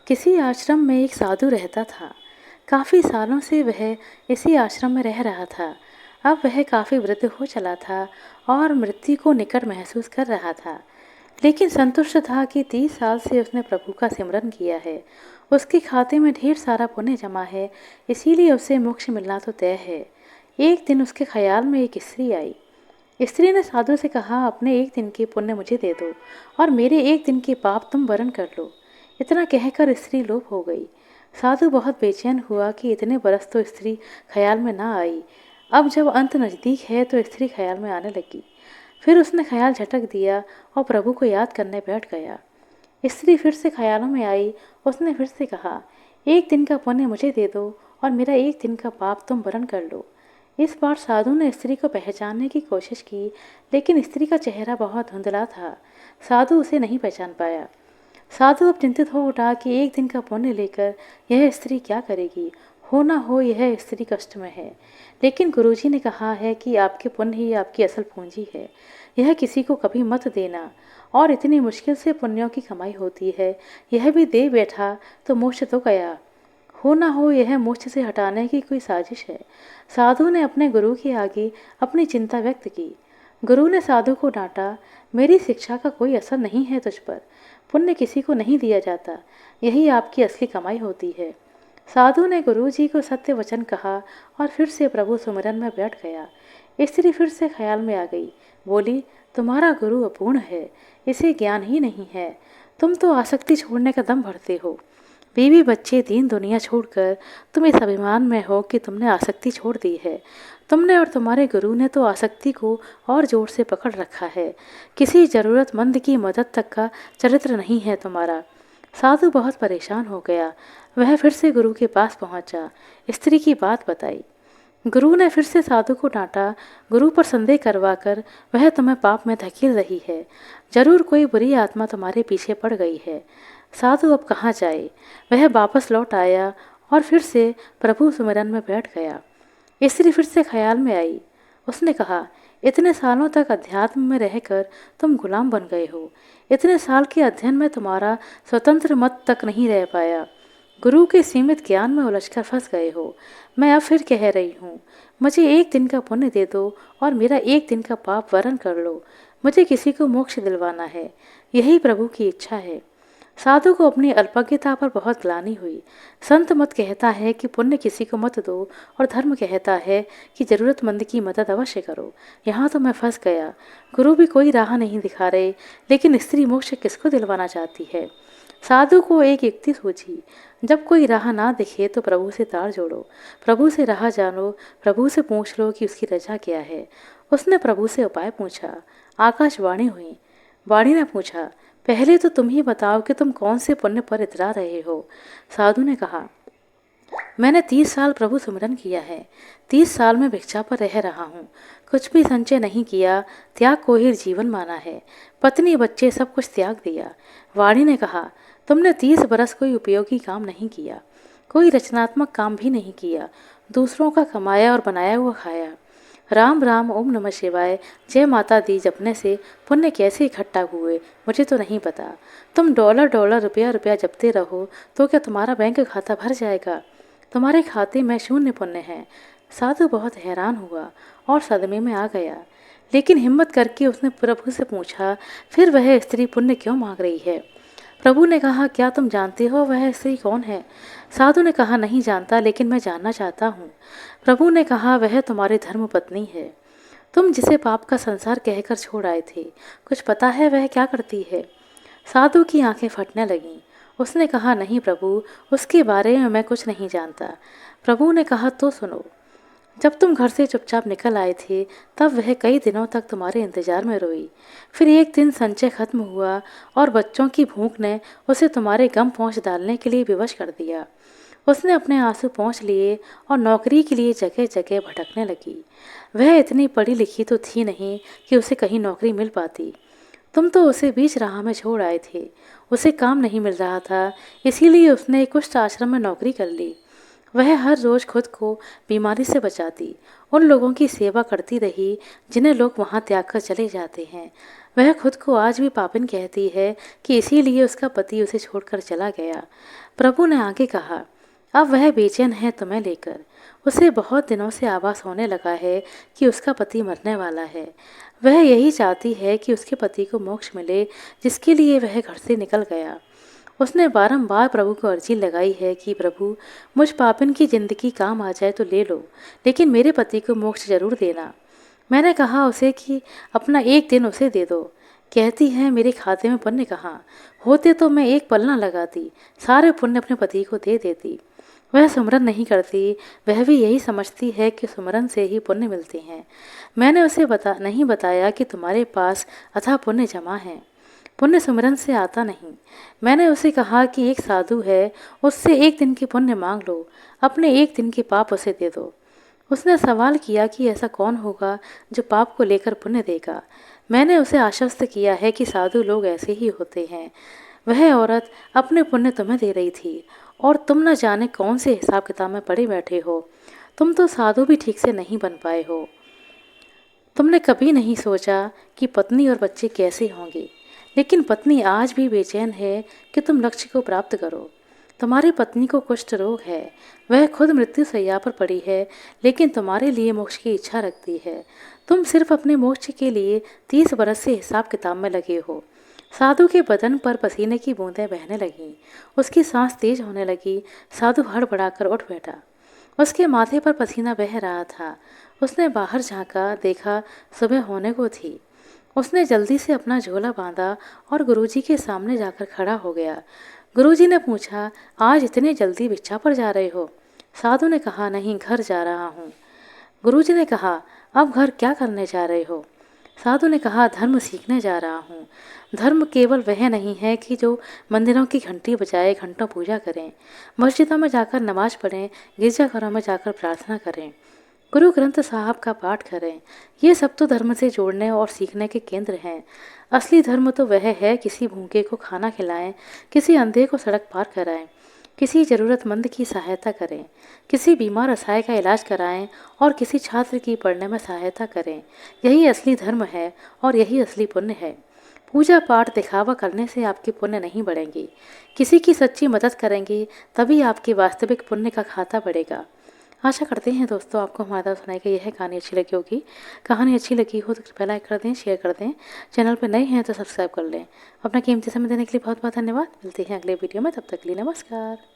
किसी आश्रम में एक साधु रहता था। काफ़ी सालों से वह इसी आश्रम में रह रहा था। अब वह काफ़ी वृद्ध हो चला था और मृत्यु को निकट महसूस कर रहा था। लेकिन संतुष्ट था कि 30 साल से उसने प्रभु का सिमरन किया है। उसके खाते में ढेर सारा पुण्य जमा है, इसीलिए उसे मोक्ष मिलना तो तय है। एक दिन उसके ख्याल में एक स्त्री आई। स्त्री ने साधु से कहा, अपने एक दिन के पुण्य मुझे दे दो और मेरे एक दिन के पाप तुम वरण कर लो। इतना कहकर स्त्री लोप हो गई। साधु बहुत बेचैन हुआ कि इतने बरस तो स्त्री ख्याल में ना आई। अब जब अंत नज़दीक है तो स्त्री ख्याल में आने लगी। फिर उसने ख्याल झटक दिया और प्रभु को याद करने बैठ गया। स्त्री फिर से ख्यालों में आई। उसने फिर से कहा, एक दिन का पुण्य मुझे दे दो और मेरा एक दिन का पाप तुम वरण कर लो। इस बार साधु ने स्त्री को पहचानने की कोशिश की, लेकिन स्त्री का चेहरा बहुत धुंधला था। साधु उसे नहीं पहचान पाया। साधु अब चिंतित हो उठा कि एक दिन का पुण्य लेकर यह स्त्री क्या करेगी। हो ना हो यह स्त्री कष्ट में है। लेकिन गुरुजी ने कहा है कि आपके पुण्य ही आपकी असल पूंजी है, यह किसी को कभी मत देना। और इतनी मुश्किल से पुण्यों की कमाई होती है, यह भी दे बैठा तो मोक्ष तो गया। हो ना हो यह मोक्ष से हटाने की कोई साजिश है। साधु ने अपने गुरु के आगे अपनी चिंता व्यक्त की। गुरु ने साधु को डांटा, मेरी शिक्षा का कोई असर नहीं है तुझ पर। पुण्य किसी को नहीं दिया जाता, यही आपकी असली कमाई होती है। साधु ने गुरु जी को सत्य वचन कहा और फिर से प्रभु सुमिरन में बैठ गया। स्त्री फिर से ख्याल में आ गई। बोली, तुम्हारा गुरु अपूर्ण है, इसे ज्ञान ही नहीं है। तुम तो आसक्ति छोड़ने का दम भरते हो। बीवी बच्चे दीन दुनिया छोड़कर तुम इस अभिमान में हो कि तुमने आसक्ति छोड़ दी है। तुमने और तुम्हारे गुरु ने तो आसक्ति को और जोर से पकड़ रखा है। किसी जरूरतमंद की मदद तक का चरित्र नहीं है तुम्हारा। साधु बहुत परेशान हो गया। वह फिर से गुरु के पास पहुंचा, स्त्री की बात बताई। गुरु ने फिर से साधु को डांटा। गुरु पर संदेह करवाकर वह तुम्हें पाप में धकेल रही है। जरूर कोई बुरी आत्मा तुम्हारे पीछे पड़ गई है। साधु अब कहाँ जाए। वह वापस लौट आया और फिर से प्रभु सुमिरन में बैठ गया। स्त्री फिर से ख्याल में आई। उसने कहा, इतने सालों तक अध्यात्म में रहकर तुम गुलाम बन गए हो। इतने साल के अध्ययन में तुम्हारा स्वतंत्र मत तक नहीं रह पाया। गुरु के सीमित ज्ञान में उलझकर फंस गए हो। मैं अब फिर कह रही हूँ, मुझे एक दिन का पुण्य दे दो और मेरा एक दिन का पाप वरण कर लो। मुझे किसी को मोक्ष दिलवाना है, यही प्रभु की इच्छा है। साधु को अपनी अल्पज्ञता पर बहुत ग्लानि हुई। संत मत कहता है कि पुण्य किसी को मत दो और धर्म कहता है कि जरूरतमंद की मदद अवश्य करो। यहाँ तो मैं फंस गया। गुरु भी कोई राह नहीं दिखा रहे, लेकिन स्त्री मोक्ष किसको दिलवाना चाहती है। साधु को एक युक्ति सूझी। जब कोई राह ना दिखे तो प्रभु से तार जोड़ो, प्रभु से राह जानो, प्रभु से पूछ लो कि उसकी रजा क्या है। उसने प्रभु से उपाय पूछा। आकाशवाणी हुई। वाणी ने पूछा, पहले तो तुम ही बताओ कि तुम कौन से पुण्य पर इतरा रहे हो। साधु ने कहा, मैंने 30 साल प्रभु सुमिरन किया है। 30 साल में भिक्षा पर रह रहा हूँ। कुछ भी संचय नहीं किया, त्याग को ही जीवन माना है। पत्नी बच्चे सब कुछ त्याग दिया। वाणी ने कहा, तुमने 30 बरस कोई उपयोगी काम नहीं किया, कोई रचनात्मक काम भी नहीं किया। दूसरों का कमाया और बनाया हुआ खाया। राम राम, ओम नमः शिवाय, जय माता दी जपने से पुण्य कैसे इकट्ठा हुए मुझे तो नहीं पता। तुम डॉलर डॉलर रुपया रुपया जपते रहो तो क्या तुम्हारा बैंक खाता भर जाएगा। तुम्हारे खाते में शून्य पुण्य है। साधु बहुत हैरान हुआ और सदमे में आ गया। लेकिन हिम्मत करके उसने प्रभु से पूछा, फिर वह स्त्री पुण्य क्यों मांग रही है। प्रभु ने कहा, क्या तुम जानते हो वह स्त्री कौन है। साधु ने कहा, नहीं जानता, लेकिन मैं जानना चाहता हूँ। प्रभु ने कहा, वह तुम्हारी धर्म पत्नी है। तुम जिसे पाप का संसार कहकर छोड़ आए थे, कुछ पता है वह क्या करती है। साधु की आंखें फटने लगीं। उसने कहा, नहीं प्रभु, उसके बारे में मैं कुछ नहीं जानता। प्रभु ने कहा, तो सुनो। जब तुम घर से चुपचाप निकल आए थे, तब वह कई दिनों तक तुम्हारे इंतजार में रोई। फिर एक दिन संचय खत्म हुआ और बच्चों की भूख ने उसे तुम्हारे गम पहुँच डालने के लिए विवश कर दिया। उसने अपने आंसू पहुँच लिए और नौकरी के लिए जगह जगह भटकने लगी। वह इतनी पढ़ी लिखी तो थी नहीं कि उसे कहीं नौकरी मिल पाती। तुम तो उसे बीच राह में छोड़ आए थे। उसे काम नहीं मिल रहा था, इसीलिए उसने कुष्ठ आश्रम में नौकरी कर ली। वह हर रोज़ खुद को बीमारी से बचाती, उन लोगों की सेवा करती रही जिन्हें लोग वहाँ त्याग कर चले जाते हैं। वह खुद को आज भी पापिन कहती है कि इसीलिए उसका पति उसे छोड़कर चला गया। प्रभु ने आगे कहा, अब वह बेचैन है तुम्हें लेकर। उसे बहुत दिनों से आभास होने लगा है कि उसका पति मरने वाला है। वह यही चाहती है कि उसके पति को मोक्ष मिले, जिसके लिए वह घर से निकल गया। उसने बारंबार प्रभु को अर्जी लगाई है कि प्रभु, मुझ पापिन की ज़िंदगी काम आ जाए तो ले लो, लेकिन मेरे पति को मोक्ष जरूर देना। मैंने कहा उसे कि अपना एक दिन उसे दे दो। कहती है, मेरे खाते में पुण्य कहाँ, होते तो मैं एक पल ना लगाती, सारे पुण्य अपने पति को दे देती। वह सुमरन नहीं करती, वह भी यही समझती है कि सुमरन से ही पुण्य मिलते हैं। मैंने उसे नहीं बताया कि तुम्हारे पास अथाह पुण्य जमा है, पुण्य सुमरन से आता नहीं। मैंने उसे कहा कि एक साधु है, उससे एक दिन की पुण्य मांग लो, अपने एक दिन के पाप उसे दे दो। उसने सवाल किया कि ऐसा कौन होगा जो पाप को लेकर पुण्य देगा। मैंने उसे आश्वस्त किया है कि साधु लोग ऐसे ही होते हैं। वह औरत अपने पुण्य तुम्हें दे रही थी और तुम न जाने कौन से हिसाब किताब में पड़े बैठे हो। तुम तो साधु भी ठीक से नहीं बन पाए हो। तुमने कभी नहीं सोचा कि पत्नी और बच्चे कैसे होंगे, लेकिन पत्नी आज भी बेचैन है कि तुम लक्ष्य को प्राप्त करो। तुम्हारी पत्नी को कुष्ठ रोग है, वह खुद मृत्यु शैया पर पड़ी है, लेकिन तुम्हारे लिए मोक्ष की इच्छा रखती है। तुम सिर्फ अपने मोक्ष के लिए 30 बरस से हिसाब किताब में लगे हो। साधु के बदन पर पसीने की बूंदें बहने लगीं, उसकी सांस तेज होने लगी। साधु हड़बड़ाकर उठ बैठा, उसके माथे पर पसीना बह रहा था। उसने बाहर झांका, देखा सुबह होने को थी। उसने जल्दी से अपना झोला बांधा और गुरुजी के सामने जाकर खड़ा हो गया। गुरुजी ने पूछा, आज इतने जल्दी भिक्षा पर जा रहे हो? साधु ने कहा, नहीं, घर जा रहा हूँ। गुरुजी ने कहा, अब घर क्या करने जा रहे हो? साधु ने कहा, धर्म सीखने जा रहा हूँ। धर्म केवल वह नहीं है कि जो मंदिरों की घंटी बजाए, घंटों पूजा करें, मस्जिदों में जाकर नमाज पढ़ें, गिरजाघरों में जाकर प्रार्थना करें, गुरु ग्रंथ साहब का पाठ करें। ये सब तो धर्म से जोड़ने और सीखने के केंद्र हैं। असली धर्म तो वह है किसी भूखे को खाना खिलाएं, किसी अंधे को सड़क पार कराएं, किसी ज़रूरतमंद की सहायता करें, किसी बीमार असहाय का इलाज कराएं और किसी छात्र की पढ़ने में सहायता करें। यही असली धर्म है और यही असली पुण्य है। पूजा पाठ दिखावा करने से आपके पुण्य नहीं बढ़ेंगे। किसी की सच्ची मदद करेंगे तभी आपके वास्तविक पुण्य का खाता बढ़ेगा। आशा करते हैं दोस्तों आपको हमारे द्वारा सुनाई गई यह कहानी अच्छी लगी होगी। कहानी अच्छी लगी हो तो कृपया लाइक कर दें, शेयर कर दें। चैनल पर नए हैं तो सब्सक्राइब कर लें। अपना कीमती समय देने के लिए बहुत बहुत धन्यवाद। मिलते हैं अगले वीडियो में, तब तक के लिए नमस्कार।